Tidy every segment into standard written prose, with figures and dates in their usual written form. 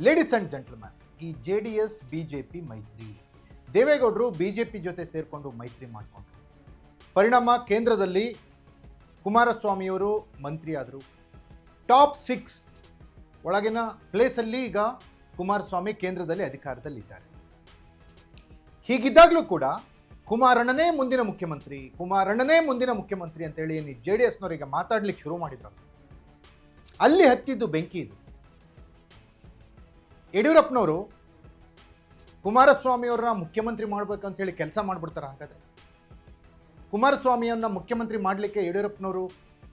Ladies and gentleman, ಈ JDS BJP ಮೈತ್ರಿ, ದೇವೇಗೌಡರು BJP ಜೊತೆ ಸೇರಿಕೊಂಡು ಮೈತ್ರಿ ಮಾಡಿಕೊಂಡ್ರು. ಪರಿಣಾಮ ಕೇಂದ್ರದಲ್ಲಿ ಕುಮಾರಸ್ವಾಮಿಯವರು ಮಂತ್ರಿ ಆದರು. ಟಾಪ್ 6 ಒಳಗಿನ ಪ್ಲೇಸಲ್ಲಿ ಈಗ ಕುಮಾರಸ್ವಾಮಿ ಕೇಂದ್ರದಲ್ಲಿ ಅಧಿಕಾರದಲ್ಲಿದ್ದಾರೆ. ಹೀಗಿದ್ದಾಗಲೂ ಕೂಡ ಕುಮಾರಣ್ಣನೇ ಮುಂದಿನ ಮುಖ್ಯಮಂತ್ರಿ ಅಂತೇಳಿ ಏನು JDSನವರಿಗೆ ಮಾತಾಡ್ಲಿಕ್ಕೆ ಶುರು ಮಾಡಿದ್ರಲ್ಲ, ಅಲ್ಲಿ ಹತ್ತಿದ್ದು ಬೆಂಕಿ ಇದು. ಯಡಿಯೂರಪ್ಪನವರು ಕುಮಾರಸ್ವಾಮಿಯವ್ರನ್ನ ಮುಖ್ಯಮಂತ್ರಿ ಮಾಡ್ಬೇಕಂತೇಳಿ ಕೆಲಸ ಮಾಡಿಬಿಡ್ತಾರೆ. ಹಾಗಾದರೆ ಕುಮಾರಸ್ವಾಮಿಯನ್ನ ಮುಖ್ಯಮಂತ್ರಿ ಮಾಡಲಿಕ್ಕೆ ಯಡಿಯೂರಪ್ಪನವರು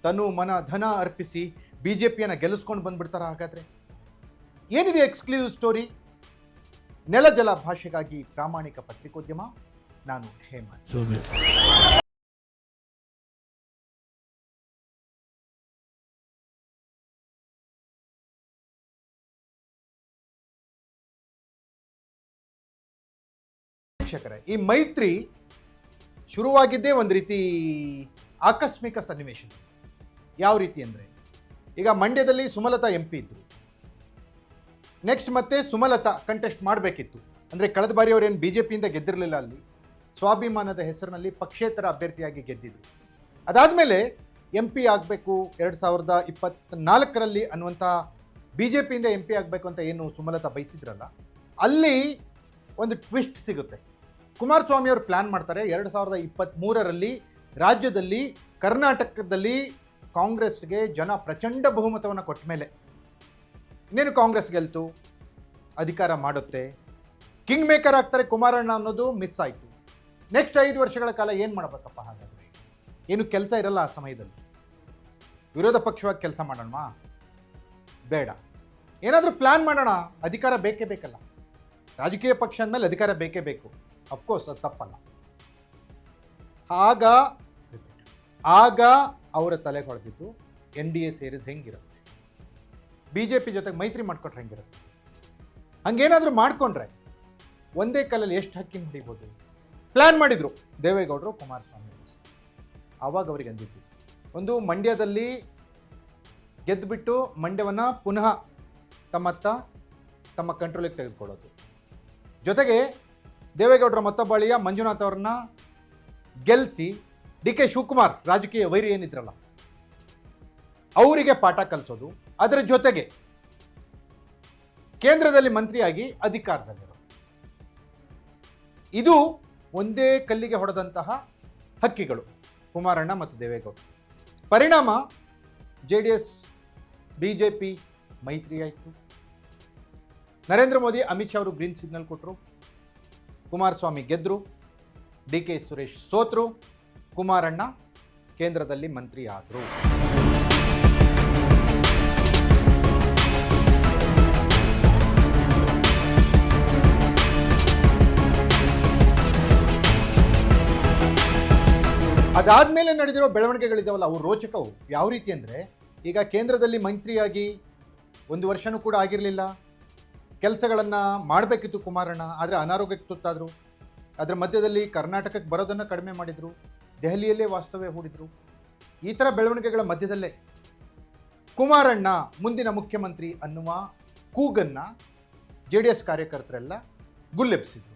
ತನು ಮನ ಧನ ಅರ್ಪಿಸಿ BJPಯನ್ನು ಗೆಲ್ಲಿಸ್ಕೊಂಡು ಬಂದ್ಬಿಡ್ತಾರೆ. ಹಾಗಾದರೆ ಏನಿದೆ ಎಕ್ಸ್ಕ್ಲೂಸಿವ್ ಸ್ಟೋರಿ? ನೆಲ ಜಲ ಭಾಷೆಗಾಗಿ ಪ್ರಾಮಾಣಿಕ ಪತ್ರಿಕೋದ್ಯಮ, ನಾನು ಹೇಮಂತ್. ಈ ಮೈತ್ರಿ ಶುರುವಾಗಿದ್ದೇ ಒಂದು ರೀತಿ ಆಕಸ್ಮಿಕ ಸನ್ನಿವೇಶ. ಯಾವ ರೀತಿ ಅಂದರೆ, ಈಗ ಮಂಡ್ಯದಲ್ಲಿ ಸುಮಲತಾ MP ಇದ್ದರು. ನೆಕ್ಸ್ಟ್ ಮತ್ತೆ ಸುಮಲತಾ ಕಂಟೆಸ್ಟ್ ಮಾಡಬೇಕಿತ್ತು. ಅಂದರೆ ಕಳೆದ ಬಾರಿ ಅವರೇನು BJPಯಿಂದ ಗೆದ್ದಿರಲಿಲ್ಲ, ಅಲ್ಲಿ ಸ್ವಾಭಿಮಾನದ ಹೆಸರಿನಲ್ಲಿ ಪಕ್ಷೇತರ ಅಭ್ಯರ್ಥಿಯಾಗಿ ಗೆದ್ದಿದ್ರು. ಅದಾದಮೇಲೆ MP ಆಗಬೇಕು 2024ರಲ್ಲಿ ಅನ್ನುವಂಥ BJPಯಿಂದ MP ಆಗಬೇಕು ಅಂತ ಏನು ಸುಮಲತಾ ಬಯಸಿದ್ರಲ್ಲ, ಅಲ್ಲಿ ಒಂದು ಟ್ವಿಸ್ಟ್ ಸಿಗುತ್ತೆ. ಕುಮಾರಸ್ವಾಮಿ ಅವರು ಪ್ಲ್ಯಾನ್ ಮಾಡ್ತಾರೆ 2023ರಲ್ಲಿ ರಾಜ್ಯದಲ್ಲಿ ಕರ್ನಾಟಕದಲ್ಲಿ ಕಾಂಗ್ರೆಸ್ಗೆ ಜನ ಪ್ರಚಂಡ ಬಹುಮತವನ್ನು ಕೊಟ್ಟ ಮೇಲೆ ಇನ್ನೇನು ಕಾಂಗ್ರೆಸ್ ಗೆಲ್ತು, ಅಧಿಕಾರ ಮಾಡುತ್ತೆ, ಕಿಂಗ್ ಮೇಕರ್ ಆಗ್ತಾರೆ ಕುಮಾರಣ್ಣ ಅನ್ನೋದು ಮಿಸ್ ಆಯಿತು. ನೆಕ್ಸ್ಟ್ 5 ವರ್ಷಗಳ ಕಾಲ ಏನು ಮಾಡಬೇಕಪ್ಪ? ಹಾಗಾದರೆ ಏನು ಕೆಲಸ ಇರಲ್ಲ ಆ ಸಮಯದಲ್ಲಿ. ವಿರೋಧ ಪಕ್ಷವಾಗಿ ಕೆಲಸ ಮಾಡೋಣ ಬೇಡ, ಏನಾದರೂ ಪ್ಲ್ಯಾನ್ ಮಾಡೋಣ, ಅಧಿಕಾರ ಬೇಕೇ ಬೇಕಲ್ಲ. ರಾಜಕೀಯ ಪಕ್ಷ ಅಂದಮೇಲೆ ಅಧಿಕಾರ ಬೇಕೇ ಬೇಕು, ಅಫ್ಕೋರ್ಸ್ ಅದು ತಪ್ಪಲ್ಲ. ಆಗ ಅವರ ತಲೆಗೆ ಹೊಳೆದಿದ್ದು NDA ಸೇರಿದ ಹೆಂಗಿರುತ್ತೆ, BJP ಜೊತೆಗೆ ಮೈತ್ರಿ ಮಾಡ್ಕೊಟ್ರೆ ಹೆಂಗಿರುತ್ತೆ. ಹಂಗೇನಾದರೂ ಮಾಡಿಕೊಂಡ್ರೆ ಒಂದೇ ಕಾಲಲ್ಲಿ ಎಷ್ಟು ಹಕ್ಕಿ ಹೊಡಿಬೋದು ಪ್ಲ್ಯಾನ್ ಮಾಡಿದರು ದೇವೇಗೌಡರು ಕುಮಾರಸ್ವಾಮಿ. ಆವಾಗ ಅವರಿಗೆ ಅಂದಿದ್ದು ಒಂದು, ಮಂಡ್ಯದಲ್ಲಿ ಗೆದ್ದುಬಿಟ್ಟು ಮಂಡ್ಯವನ್ನು ಪುನಃ ತಮ್ಮ ಕಂಟ್ರೋಲಿಗೆ ತೆಗೆದುಕೊಳ್ಳೋದು, ಜೊತೆಗೆ ದೇವೇಗೌಡರ ಮತ್ತೊಬ್ಬಳಿಯ ಮಂಜುನಾಥ್ ಅವ್ರನ್ನ ಗೆಲ್ಲಿಸಿ DK ಶಿವಕುಮಾರ್ ರಾಜಕೀಯ ವೈರಿ ಏನಿದ್ರಲ್ಲ ಅವರಿಗೆ ಪಾಠ ಕಲಿಸೋದು, ಅದರ ಜೊತೆಗೆ ಕೇಂದ್ರದಲ್ಲಿ ಮಂತ್ರಿಯಾಗಿ ಅಧಿಕಾರದಲ್ಲಿರೋದು. ಇದು ಒಂದೇ ಕಲ್ಲಿಗೆ ಹೊಡೆದಂತಹ ಹಕ್ಕಿಗಳು ಕುಮಾರಣ್ಣ ಮತ್ತು ದೇವೇಗೌಡ. ಪರಿಣಾಮ JDS BJP ಮೈತ್ರಿ ಆಯಿತು. ನರೇಂದ್ರ ಮೋದಿ ಅಮಿತ್ ಶಾ ಅವರು ಗ್ರೀನ್ ಸಿಗ್ನಲ್ ಕೊಟ್ಟರು, ಕುಮಾರಸ್ವಾಮಿ ಗೆದ್ದರು, DK ಸುರೇಶ್ ಸೋತರು, ಕುಮಾರಣ್ಣ ಕೇಂದ್ರದಲ್ಲಿ ಮಂತ್ರಿ ಆದರು. ಅದಾದಮೇಲೆ ನಡೆದಿರೋ ಬೆಳವಣಿಗೆಗಳಿದ್ದಾವಲ್ಲ, ಅವು ರೋಚಕವು. ಯಾವ ರೀತಿ ಅಂದರೆ, ಈಗ ಕೇಂದ್ರದಲ್ಲಿ ಮಂತ್ರಿಯಾಗಿ 1 ವರ್ಷನೂ ಕೂಡ ಆಗಿರಲಿಲ್ಲ, ಕೆಲಸಗಳನ್ನು ಮಾಡಬೇಕಿತ್ತು ಕುಮಾರಣ್ಣ, ಆದರೆ ಅನಾರೋಗ್ಯಕ್ಕೆ ತುತ್ತಾದರು. ಅದರ ಮಧ್ಯದಲ್ಲಿ ಕರ್ನಾಟಕಕ್ಕೆ ಬರೋದನ್ನು ಕಡಿಮೆ ಮಾಡಿದರು, ದೆಹಲಿಯಲ್ಲೇ ವಾಸ್ತವ್ಯ ಹೂಡಿದರು. ಈ ಥರ ಬೆಳವಣಿಗೆಗಳ ಮಧ್ಯದಲ್ಲೇ ಕುಮಾರಣ್ಣ ಮುಂದಿನ ಮುಖ್ಯಮಂತ್ರಿ ಅನ್ನುವ ಕೂಗನ್ನು JDS ಕಾರ್ಯಕರ್ತರೆಲ್ಲ ಗುಲ್ಲೆಬ್ಸಿದ್ರು.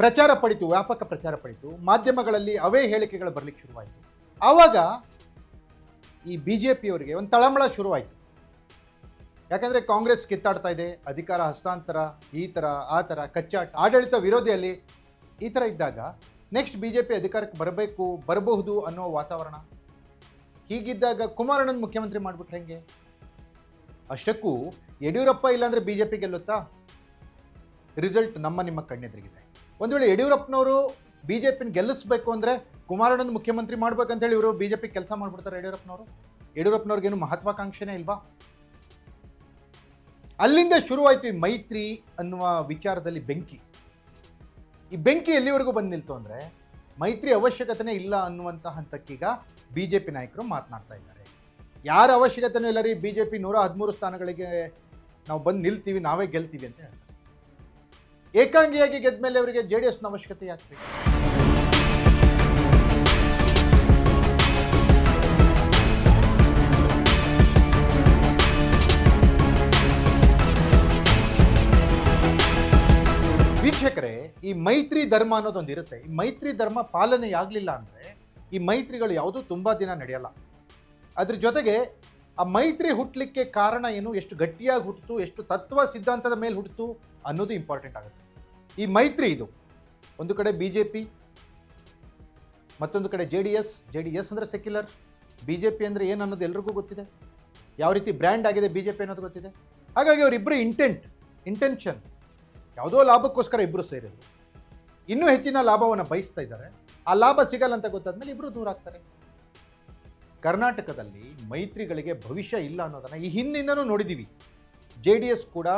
ಪ್ರಚಾರ ಪಡಿತು, ವ್ಯಾಪಕ ಪ್ರಚಾರ ಪಡಿತು, ಮಾಧ್ಯಮಗಳಲ್ಲಿ ಅವೇ ಹೇಳಿಕೆಗಳು ಬರಲಿಕ್ಕೆ ಶುರುವಾಯಿತು. ಆವಾಗ ಈ BJPಯವರಿಗೆ ಒಂದು ತಳಮಳ ಶುರುವಾಯಿತು. ಯಾಕಂದರೆ ಕಾಂಗ್ರೆಸ್ ಕಿತ್ತಾಡ್ತಾ ಇದೆ, ಅಧಿಕಾರ ಹಸ್ತಾಂತರ, ಈ ಥರ ಆ ಥರ ಕಚ್ಚಾಟ, ಆಡಳಿತ ವಿರೋಧಿಯಲ್ಲಿ ಈ ಥರ ಇದ್ದಾಗ ನೆಕ್ಸ್ಟ್ BJP ಅಧಿಕಾರಕ್ಕೆ ಬರಬಹುದು ಅನ್ನೋ ವಾತಾವರಣ. ಹೀಗಿದ್ದಾಗ ಕುಮಾರಣ್ಣನ ಮುಖ್ಯಮಂತ್ರಿ ಮಾಡಿಬಿಟ್ರೆ ಹೆಂಗೆ? ಅಷ್ಟಕ್ಕೂ ಯಡಿಯೂರಪ್ಪ ಇಲ್ಲಾಂದರೆ BJP ಗೆಲ್ಲುತ್ತಾ? ರಿಸಲ್ಟ್ ನಿಮ್ಮ ಕಣ್ಣೆದುರಿಗಿದೆ. ಒಂದು ವೇಳೆ ಯಡಿಯೂರಪ್ಪನವರು BJPನ ಗೆಲ್ಲಿಸ್ಬೇಕು ಅಂದರೆ ಕುಮಾರಣ್ಣನ ಮುಖ್ಯಮಂತ್ರಿ ಮಾಡ್ಬೇಕಂತೇಳಿ ಇವರು BJP ಕೆಲಸ ಮಾಡಿಬಿಡ್ತಾರೆ. ಯಡಿಯೂರಪ್ಪನವ್ರಿಗೇನು ಮಹತ್ವಾಕಾಂಕ್ಷೆನೇ ಇಲ್ವಾ? ಅಲ್ಲಿಂದ ಶುರುವಾಯಿತು ಈ ಮೈತ್ರಿ ಅನ್ನುವ ವಿಚಾರದಲ್ಲಿ ಬೆಂಕಿ. ಈ ಬೆಂಕಿ ಎಲ್ಲಿವರೆಗೂ ಬಂದು ನಿಲ್ತು ಅಂದರೆ, ಮೈತ್ರಿ ಅವಶ್ಯಕತೆನೇ ಇಲ್ಲ ಅನ್ನುವಂಥ ಹಂತಕ್ಕೀಗ BJP ನಾಯಕರು ಮಾತನಾಡ್ತಾ ಇದ್ದಾರೆ. ಯಾರ ಅವಶ್ಯಕತೆನೂ ಇಲ್ಲ ರೀ, BJP 113 ಸ್ಥಾನಗಳಿಗೆ ನಾವು ಬಂದು ನಿಲ್ತೀವಿ, ನಾವೇ ಗೆಲ್ತೀವಿ ಅಂತ ಹೇಳ್ತಾರೆ. ಏಕಾಂಗಿಯಾಗಿ ಗೆದ್ದ ಮೇಲೆ ಅವರಿಗೆ JDSನ ಅವಶ್ಯಕತೆ ಯಾಕೆ? ಈ ಮೈತ್ರಿ ಧರ್ಮ ಅನ್ನೋದೊಂದು ಇರುತ್ತೆ. ಈ ಮೈತ್ರಿ ಧರ್ಮ ಪಾಲನೆ ಆಗಲಿಲ್ಲ ಅಂದರೆ ಈ ಮೈತ್ರಿಗಳು ಯಾವುದೂ ತುಂಬ ದಿನ ನಡೆಯಲ್ಲ. ಅದ್ರ ಜೊತೆಗೆ ಆ ಮೈತ್ರಿ ಹುಟ್ಟಲಿಕ್ಕೆ ಕಾರಣ ಏನು, ಎಷ್ಟು ಗಟ್ಟಿಯಾಗಿ ಹುಟ್ಟಿತು, ಎಷ್ಟು ತತ್ವ ಸಿದ್ಧಾಂತದ ಮೇಲೆ ಹುಟ್ಟಿತು ಅನ್ನೋದು ಇಂಪಾರ್ಟೆಂಟ್ ಆಗುತ್ತೆ. ಈ ಮೈತ್ರಿ ಇದು ಒಂದು ಕಡೆ BJP, ಮತ್ತೊಂದು ಕಡೆ JDS ಅಂದರೆ ಸೆಕ್ಯುಲರ್, BJP ಅಂದರೆ ಏನು ಅನ್ನೋದು ಎಲ್ರಿಗೂ ಗೊತ್ತಿದೆ, ಯಾವ ರೀತಿ ಬ್ರ್ಯಾಂಡ್ ಆಗಿದೆ BJP ಅನ್ನೋದು ಗೊತ್ತಿದೆ. ಹಾಗಾಗಿ ಅವರಿಬ್ಬರು ಇಂಟೆನ್ಷನ್ ಯಾವುದೋ ಲಾಭಕ್ಕೋಸ್ಕರ ಇಬ್ಬರು ಸೇರಿದ್ರು, ಇನ್ನೂ ಹೆಚ್ಚಿನ ಲಾಭವನ್ನು ಬಯಸ್ತಾ ಇದ್ದಾರೆ. ಆ ಲಾಭ ಸಿಗಲ್ಲ ಅಂತ ಗೊತ್ತಾದ್ಮೇಲೆ ಇಬ್ಬರು ದೂರ ಆಗ್ತಾರೆ. ಕರ್ನಾಟಕದಲ್ಲಿ ಮೈತ್ರಿಗಳಿಗೆ ಭವಿಷ್ಯ ಇಲ್ಲ ಅನ್ನೋದನ್ನು ಈ ಹಿಂದಿಂದನೂ ನೋಡಿದ್ದೀವಿ. JDS ಕೂಡ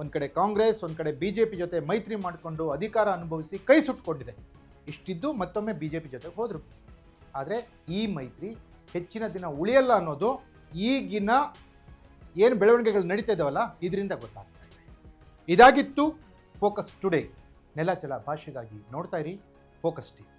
ಒಂದು ಕಡೆ ಕಾಂಗ್ರೆಸ್, ಒಂದು ಕಡೆ BJP ಜೊತೆ ಮೈತ್ರಿ ಮಾಡಿಕೊಂಡು ಅಧಿಕಾರ ಅನುಭವಿಸಿ ಕೈ ಸುಟ್ಕೊಂಡಿದೆ. ಇಷ್ಟಿದ್ದು ಮತ್ತೊಮ್ಮೆ BJP ಜೊತೆಗೆ ಹೋದರು. ಆದರೆ ಈ ಮೈತ್ರಿ ಹೆಚ್ಚಿನ ದಿನ ಉಳಿಯಲ್ಲ ಅನ್ನೋದು ಈಗಿನ ಏನು ಬೆಳವಣಿಗೆಗಳು ನಡೀತಾ ಇದ್ದಾವಲ್ಲ ಇದರಿಂದ ಗೊತ್ತಾಗ್ತಾ ಇದೆ. ಇದಾಗಿತ್ತು ಫೋಕಸ್ ಟುಡೇ. ನೆಲಚಲ ಭಾಷೆಗಾಗಿ ನೋಡ್ತಾ ಇರಿ ಫೋಕಸ್ ಟಿವಿ.